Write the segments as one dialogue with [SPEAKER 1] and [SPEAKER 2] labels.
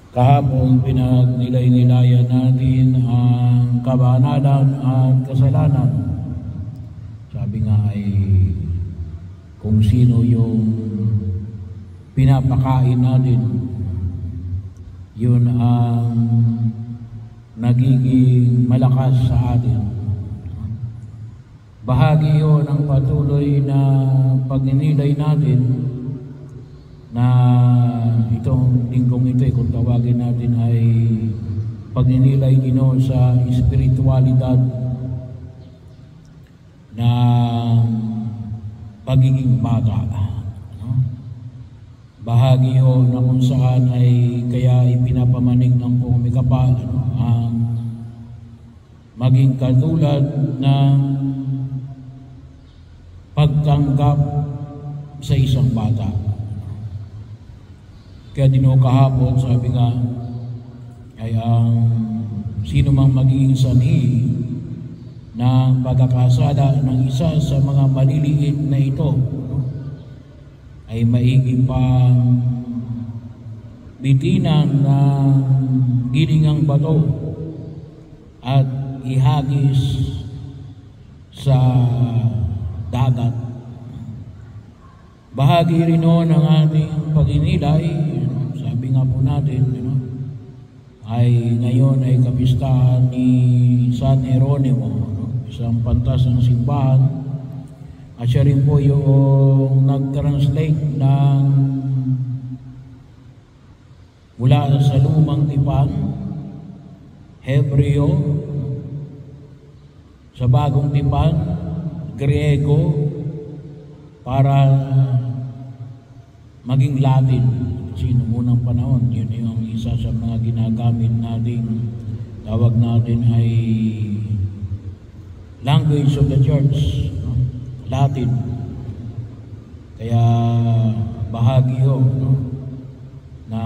[SPEAKER 1] Kahapon pinagnilay-nilayan natin ang kabanalan at kasalanan. Sabi nga ay kung sino yung pinapakain natin, yun ang nagiging malakas sa atin. Bahagi yun ng patuloy na pagninilay natin na itong linggong ito kung tawagin natin ay pagninilay din sa espiritualidad na pagiging bata. Bahagi yun na kung saan ay kaya ipinapamanig ng pumikapal ang maging katulad ng pagtanggap sa isang bata. Kaya kahapon, sabi nga, ay ang sino mang magiging sanhi ng pagkakasala ng isa sa mga maliliit na ito ay maigi pang bitinan ng giningang bato at ihagis sa dagat. Bahagi rin ng ating pagninilay, sabi nga po natin, ay ngayon ay kapistahan ni San Jeronimo, isang pantas ng simbahan, at siya rin po yung nag-translate ng mula sa lumang tipan, Hebreo, sa bagong tipan, Griego, para maging Latin. Kasi noong unang panahon, yun yung isa sa mga ginagamit nating tawag natin ay language of the church, Latin. Kaya bahagi yun na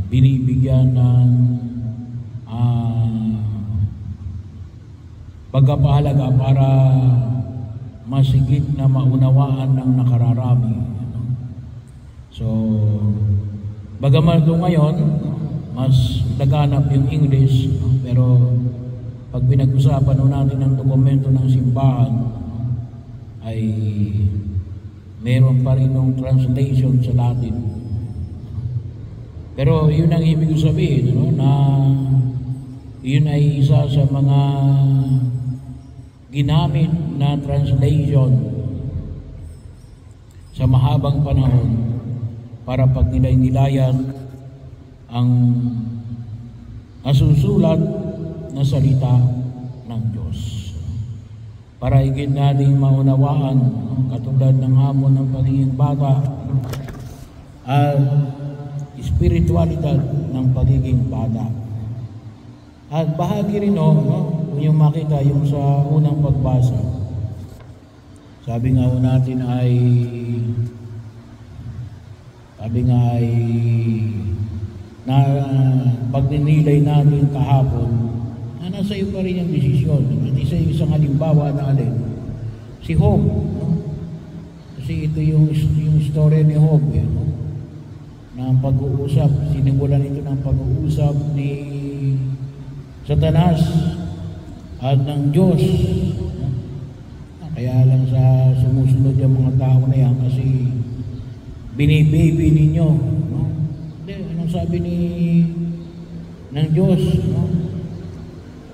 [SPEAKER 1] binibigyan ng pagkapahalaga para masigit na maunawaan ng nakararami. So, bagaman doon ngayon, mas laganap yung English, pero pag pinag-usapan natin ng dokumento ng simbahan, ay meron pa rin ng translation sa Latin. Pero yun ang ibig sabihin, na yun ay isa sa mga ginamit na translation sa mahabang panahon para pag nilay-nilayan ang nasusulat na salita ng Diyos. Para higit nating maunawaan, katulad ng hamon ng pagiging bata at espiritualidad ng pagiging bata. At bahagi rin kung yung makita yung sa unang pagbasa, sabi nga natin ay na pagninilay natin kahapon, na nasa iyo pa rin yung desisyon. At isa yung isang halimbawa na alin, si Job. Kasi ito yung story ni Job, na pag-uusap, sinimulan ito ng pag-uusap ni Satanas at ng Diyos. Kaya lang sa sumusunod yung mga tao na yan kasi binibaby ninyo. Hindi, anong sabi ng Diyos?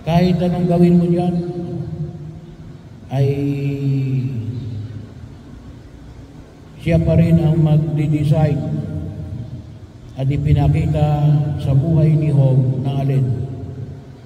[SPEAKER 1] Kahit anong gawin mo dyan, ay siya pa rin ang mag-decide. At ipinakita sa buhay ni Job na alin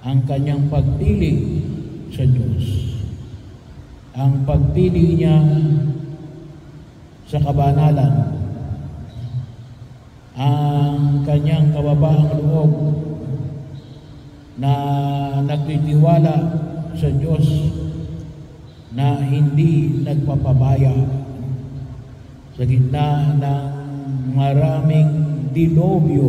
[SPEAKER 1] ang kanyang pagpili sa Diyos. Ang pagpili niya sa kabanalan, ang kanyang kababaang loob na nagtitiwala sa Diyos na hindi nagpapabaya sa gitna ng maraming dilobyo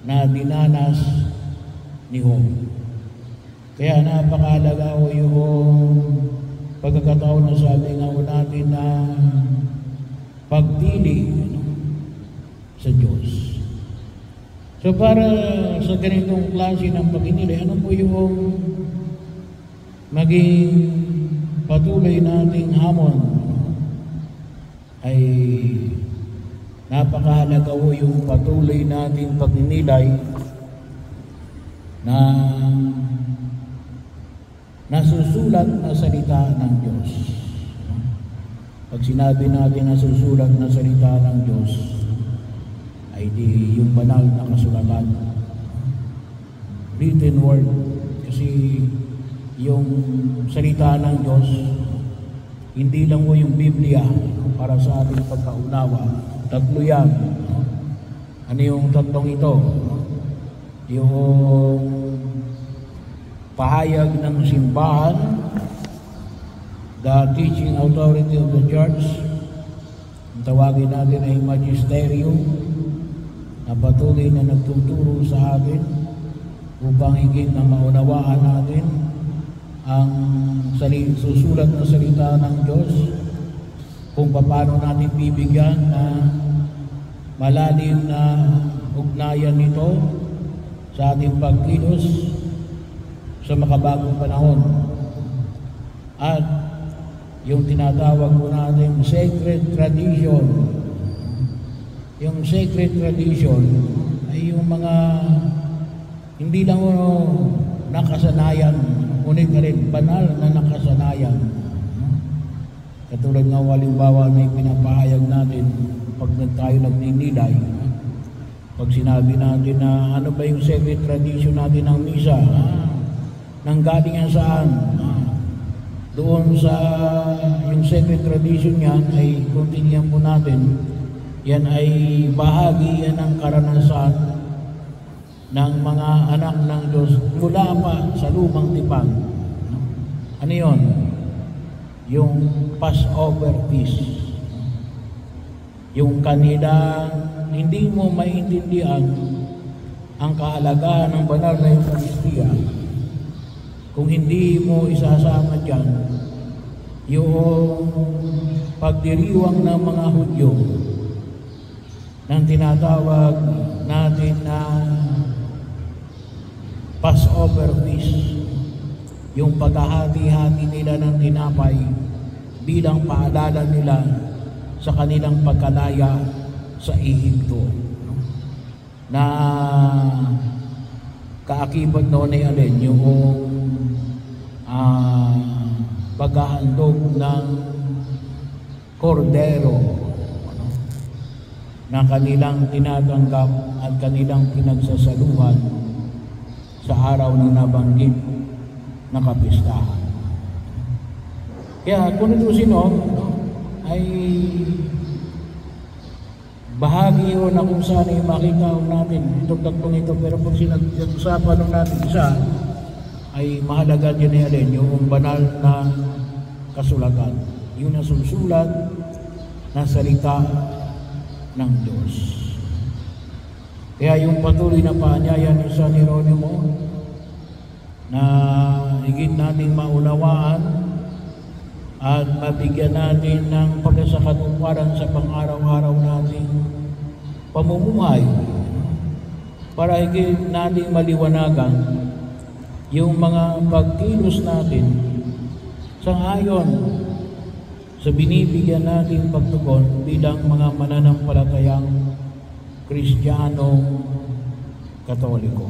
[SPEAKER 1] na dinanas ni Job. Kaya napakahalaga yung pagkakataon na sabi nga natin na pagpili sa Diyos. So para sa ganitong klase ng pag-inilay, ano po yung maging patuloy nating hamon? Ay napakahalaga po yung patuloy nating pag-inilay na nasusulat na salita ng Diyos. Pag sinabi natin nasusulat na salita ng Diyos, ay di yung banal na kasulatan. Written word. Kasi yung salita ng Diyos, hindi lang po yung Biblia para sa ating pagkaunawa. Tatlo yan. Ano yung tatlong ito? Yung pahayag ng simbahan, the teaching authority of the church, ang tawagin natin ay magisterium, na patuloy na nagtuturo sa atin upang higit na maunawaan natin ang susulat na salita ng Diyos, kung paano natin bibigyan na malalim na ugnayan nito sa ating pagkilos sa makabagong panahon. At yung tinatawag po natin sacred tradition. Yung sacred tradition ay yung mga hindi lang nakasanayan, ngunit na rin banal na nakasanayan. Katulad ng halimbawa na pinapahayag natin pag tayo nagninilay, pag sinabi natin na ano ba yung sacred tradition natin ng misa, nanggaling yan saan? Doon sa yung sacred tradition yan ay kontinyan po natin, yan ay bahagi yan ng karanasan ng mga anak ng Diyos mula pa sa lumang tipan. Ano yun? Yung Passover feast. Yung kanilang hindi mo maintindihan ang kahalagahan ng banal na Eucharistia kung hindi mo isasama dyan yung pagdiriwang ng mga Hudyo ng tinatawag natin na Passover feast, yung paghahati-hati nila ng tinapay bilang paalala nila sa kanilang pagkalaya sa Ehipto, na kaakibat noon ay alin yung paghahandog ng kordero na kanilang tinatanggap at kanilang pinagsasaluhan sa araw ng nabanggit na kapistahan. Kaya kung itusin ay bahagi yun na kung saan ay makita natin itong tatlong ito, pero kung sinag-usapan natin isa, ay mahalaga din na alin yung banal na kasulatan, yung nasusulat na salita ng Diyos. Kaya yung patuloy na paanyaya ni San Jeronimo na higit nating maunawaan at mabigyan natin ng pagkasakatuparan sa pang-araw-araw nating pamumuhay para higit nating maliwanagan yung mga pagkilos natin sangayon sa binibigyan nating pagtugon bilang mga mananampalatayang Kristiyano Katoliko.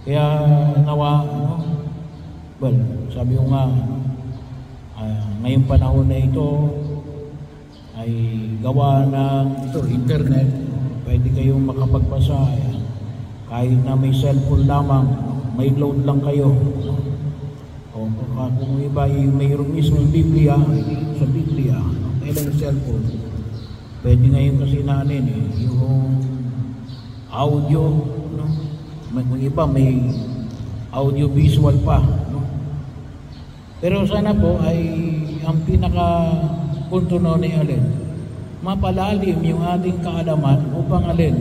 [SPEAKER 1] Kaya nawa, sabi ko nga, ngayong panahon na ito ay gawa ng internet, pwede kayong makapagbasa, kahit na may cellphone lamang, may load lang kayo. O kung iba mayroong mismo Biblia, sa Biblia, kailang cellphone, pwede ngayon kasi nanin yung audio, no? May iba may audio visual pa, no? Pero sana po ay ang pinaka punto noon ay alin, mapalalim yung ating kaalaman upang alin,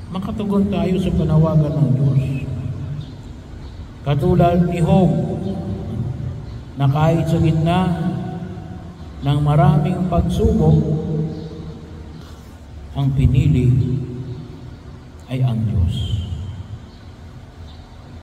[SPEAKER 1] makatugon tayo sa panawagan ng Diyos. Katulad ni Job, na kahit sa gitna ng maraming pagsubok ang pinili ay ang